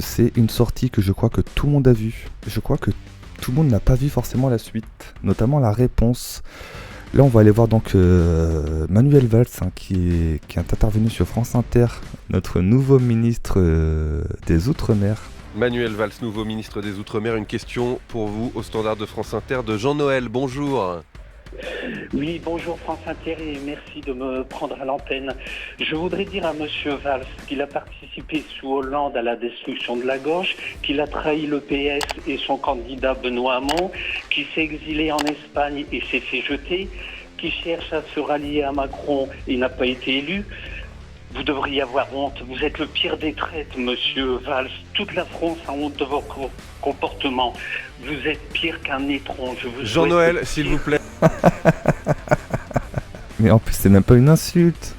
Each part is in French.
C'est une sortie que je crois que tout le monde a vue. Je crois que tout le monde n'a pas vu forcément la suite, notamment la réponse. Là, on va aller voir donc Manuel Valls, qui est intervenu sur France Inter, notre nouveau ministre des Outre-mer. Manuel Valls, nouveau ministre des Outre-mer, une question pour vous au standard de France Inter de Jean-Noël. Bonjour. Oui, bonjour France Inter et merci de me prendre à l'antenne. Je voudrais dire à Monsieur Valls qu'il a participé sous Hollande à la destruction de la gauche, qu'il a trahi le PS et son candidat Benoît Hamon, qu'il s'est exilé en Espagne et s'est fait jeter, qu'il cherche à se rallier à Macron et n'a pas été élu. Vous devriez avoir honte. Vous êtes le pire des traites, Monsieur Valls. Toute la France a honte de vos comportements. Vous êtes pire qu'un étron. Jean-Noël, s'il vous plaît. Mais en plus, c'est même pas une insulte.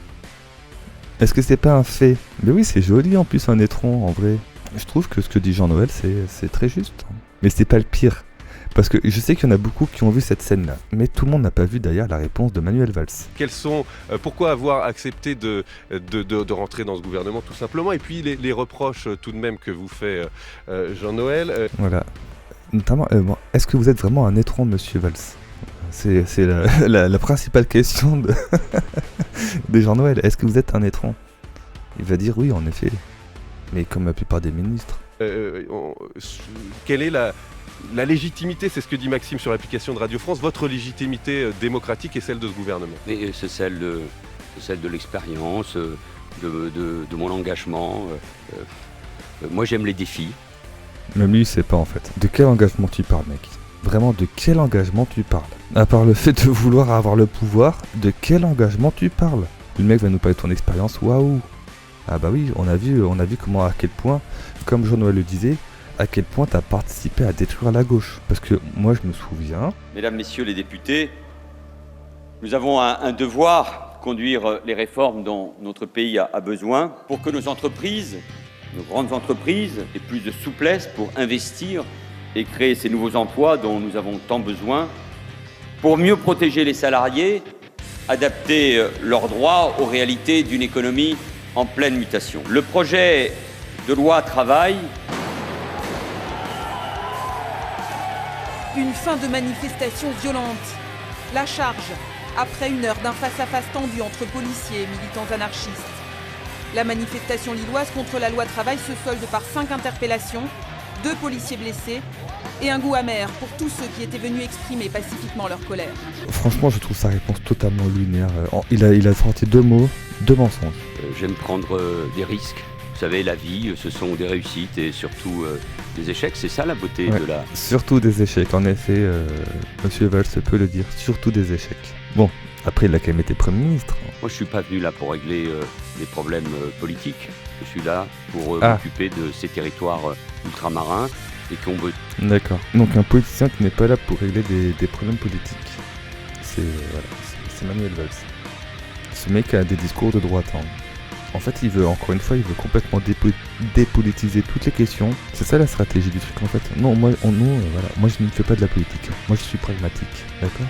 Est-ce que c'est pas un fait? Mais oui, c'est joli en plus un étron, en vrai. Je trouve que ce que dit Jean-Noël, c'est très juste. Mais c'est pas le pire. Parce que je sais qu'il y en a beaucoup qui ont vu cette scène-là, mais tout le monde n'a pas vu d'ailleurs la réponse de Manuel Valls. Pourquoi avoir accepté de rentrer dans ce gouvernement tout simplement? Et puis les reproches tout de même que vous fait Jean-Noël. Voilà. Notamment, est-ce que vous êtes vraiment un étron, Monsieur Valls? C'est la principale question de Jean-Noël. Est-ce que vous êtes un étron? Il va dire oui, en effet. Mais comme la plupart des ministres. Quelle est la légitimité, c'est ce que dit Maxime sur l'application de Radio France, votre légitimité démocratique et celle de ce gouvernement? Et c'est celle de l'expérience, de mon engagement. Moi j'aime les défis. Même lui il sait pas en fait. De quel engagement tu parles, mec? Vraiment, de quel engagement tu parles? À part le fait de vouloir avoir le pouvoir, de quel engagement tu parles? Le mec va nous parler de ton expérience, waouh! Ah bah oui, on a vu comment, à quel point, comme Jean-Noël le disait, à quel point tu as participé à détruire la gauche. Parce que moi je me souviens... Mesdames, Messieurs les députés, nous avons un devoir, conduire les réformes dont notre pays a besoin pour que nos entreprises, nos grandes entreprises, aient plus de souplesse pour investir et créer ces nouveaux emplois dont nous avons tant besoin, pour mieux protéger les salariés, adapter leurs droits aux réalités d'une économie en pleine mutation. Le projet de loi Travail... Une fin de manifestation violente. La charge, après une heure d'un face-à-face tendu entre policiers et militants anarchistes. La manifestation lilloise contre la loi Travail se solde par 5 interpellations, 2 policiers blessés et un goût amer pour tous ceux qui étaient venus exprimer pacifiquement leur colère. Franchement, je trouve sa réponse totalement lunaire. Il a sorti 2 mots, 2 mensonges. J'aime prendre des risques. Vous savez, la vie, ce sont des réussites et surtout des échecs. C'est ça la beauté de la... Surtout des échecs, en effet, Monsieur Valls peut le dire. Surtout des échecs. Bon, après, il a quand même été Premier ministre. Moi, je suis pas venu là pour régler des problèmes politiques. Je suis là pour m'occuper de ces territoires ultramarins et qu'on veut... D'accord. Donc un politicien qui n'est pas là pour régler des problèmes politiques. C'est Manuel Valls. Ce mec a des discours de droite. Hein. En fait, il veut complètement dépolitiser toutes les questions. C'est ça la stratégie du truc en fait. Non, moi je ne fais pas de la politique. Moi je suis pragmatique, d'accord?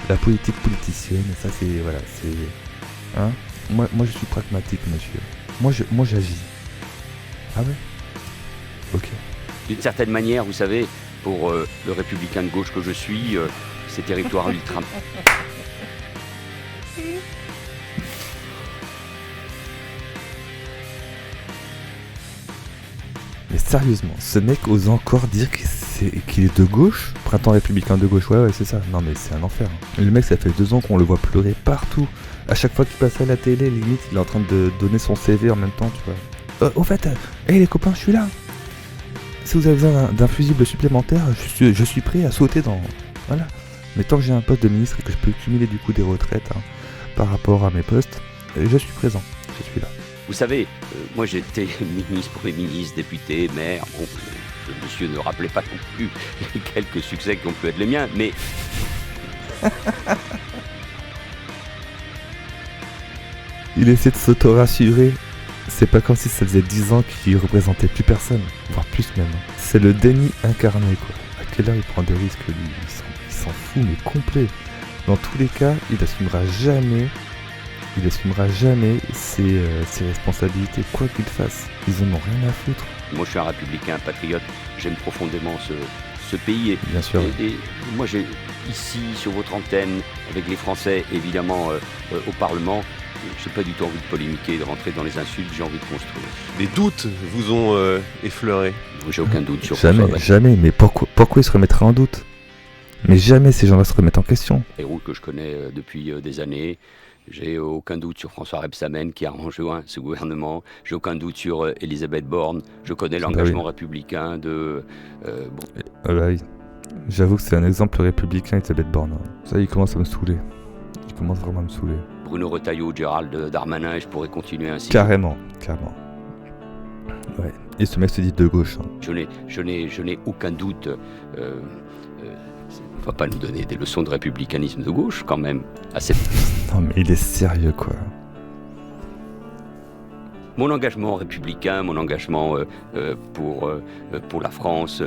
La politique politicienne, ça c'est hein? Moi je suis pragmatique, monsieur. Moi j'agis. Ah ouais? Ok. D'une certaine manière, vous savez, pour le républicain de gauche que je suis, ces territoires ultra... Mais sérieusement, ce mec ose encore dire qu'il est de gauche? Printemps républicain de gauche, ouais c'est ça. Non mais c'est un enfer. Hein. Le mec, ça fait 2 ans qu'on le voit pleurer partout. À chaque fois qu'il passe à la télé, limite, il est en train de donner son CV en même temps, tu vois. Au fait, les copains, je suis là. Si vous avez besoin d'un fusible supplémentaire, je suis prêt à sauter dans... Voilà. Mais tant que j'ai un poste de ministre et que je peux cumuler du coup des retraites par rapport à mes postes, je suis présent. Je suis là. Vous savez, moi j'étais ministre, premier ministre, député, maire. Bon, ce monsieur ne rappelait pas non plus les quelques succès qui ont pu être les miens, mais... Il essaie de s'auto-rassurer. C'est pas comme si ça faisait 10 ans qu'il représentait plus personne, voire plus même. C'est le déni incarné, quoi. À quelle heure il prend des risques, lui? Il s'en fout, mais complet. Dans tous les cas, il assumera jamais ses responsabilités, quoi qu'il fasse. Ils en ont rien à foutre. Moi, je suis un républicain, patriote. J'aime profondément ce pays. Bien sûr. Et moi, j'ai ici, sur votre antenne, avec les Français, évidemment, au Parlement, j'ai pas du tout envie de polémiquer, de rentrer dans les insultes. J'ai envie de construire. Les doutes vous ont effleuré? J'ai aucun doute sur François Bayrou. Jamais. Mais pourquoi ils se remettraient en doute? Mais jamais ces gens-là se remettent en question. Bayrou, que je connais depuis des années. J'ai aucun doute sur François Rebsamen qui a rejoint ce gouvernement. J'ai aucun doute sur Elisabeth Borne. Je connais l'engagement républicain de... Bah oui. J'avoue que c'est un exemple républicain, Elisabeth Borne. Ça, il commence à me saouler. Il commence vraiment à me saouler. Bruno Retailleau, Gérald Darmanin, et je pourrais continuer ainsi. Carrément. Ouais. Et ce mec se dit de gauche. Je n'ai aucun doute. On va pas nous donner des leçons de républicanisme de gauche, quand même. Non, mais il est sérieux, quoi. Mon engagement républicain, mon engagement pour la France,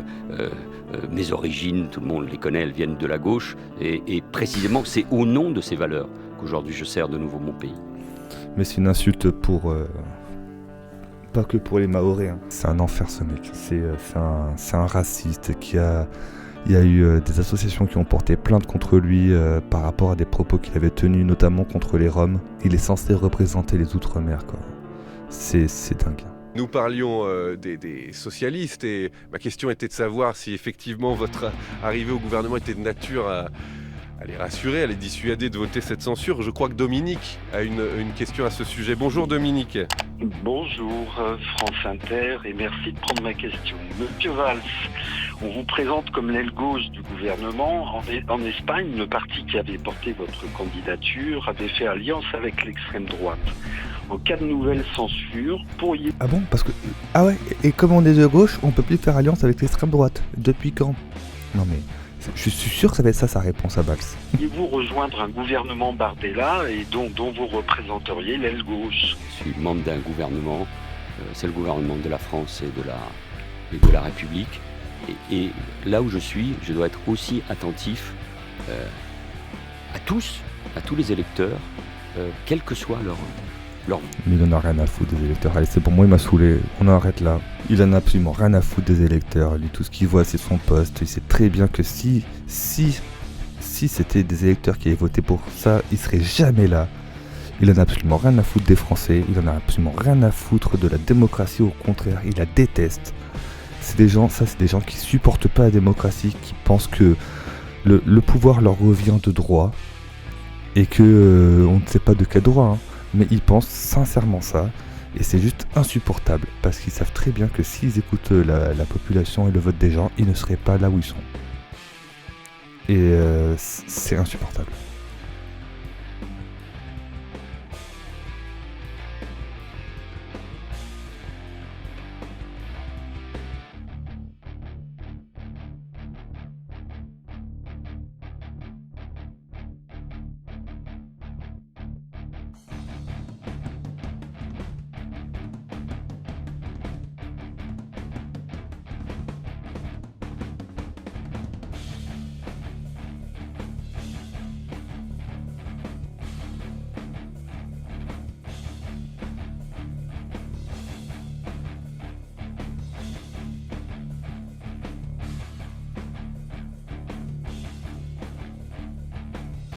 mes origines, tout le monde les connaît, elles viennent de la gauche. Et précisément, c'est au nom de ces valeurs qu'aujourd'hui je sers de nouveau mon pays. Mais c'est une insulte pour... pas que pour les Mahorais. Hein. C'est un enfer, ce mec. C'est un raciste qui a... Il y a eu des associations qui ont porté plainte contre lui par rapport à des propos qu'il avait tenus, notamment contre les Roms. Il est censé représenter les Outre-mer, quoi. C'est dingue. Nous parlions des socialistes et ma question était de savoir si effectivement votre arrivée au gouvernement était de nature à les rassurer, à les dissuader de voter cette censure. Je crois que Dominique a une question à ce sujet. Bonjour Dominique. Bonjour France Inter et merci de prendre ma question. Monsieur Valls, on vous présente comme l'aile gauche du gouvernement. En Espagne, le parti qui avait porté votre candidature avait fait alliance avec l'extrême droite. En cas de nouvelle censure, pourriez... Ah bon? Parce que... Ah ouais, et comme on est de gauche, on peut plus faire alliance avec l'extrême droite. Depuis quand? Non mais... Je suis sûr que ça va être ça sa réponse à Valls. Pourriez-vous rejoindre un gouvernement Bardella et dont vous représenteriez l'aile gauche? Je suis membre d'un gouvernement, c'est le gouvernement de la France et de la République. Et là où je suis, je dois être aussi attentif à tous les électeurs, quel que soit leur Mais il en a rien à foutre des électeurs. Allez, c'est bon, moi il m'a saoulé. On en arrête là. Il en a absolument rien à foutre des électeurs. Lui, tout ce qu'il voit, c'est son poste. Il sait très bien que si c'était des électeurs qui avaient voté pour ça, il serait jamais là. Il en a absolument rien à foutre des Français. Il en a absolument rien à foutre de la démocratie. Au contraire, il la déteste. C'est des gens qui supportent pas la démocratie, qui pensent que le pouvoir leur revient de droit et que on ne sait pas de quel droit. Hein. Mais ils pensent sincèrement ça, et c'est juste insupportable, parce qu'ils savent très bien que s'ils écoutent la population et le vote des gens, ils ne seraient pas là où ils sont. Et c'est insupportable.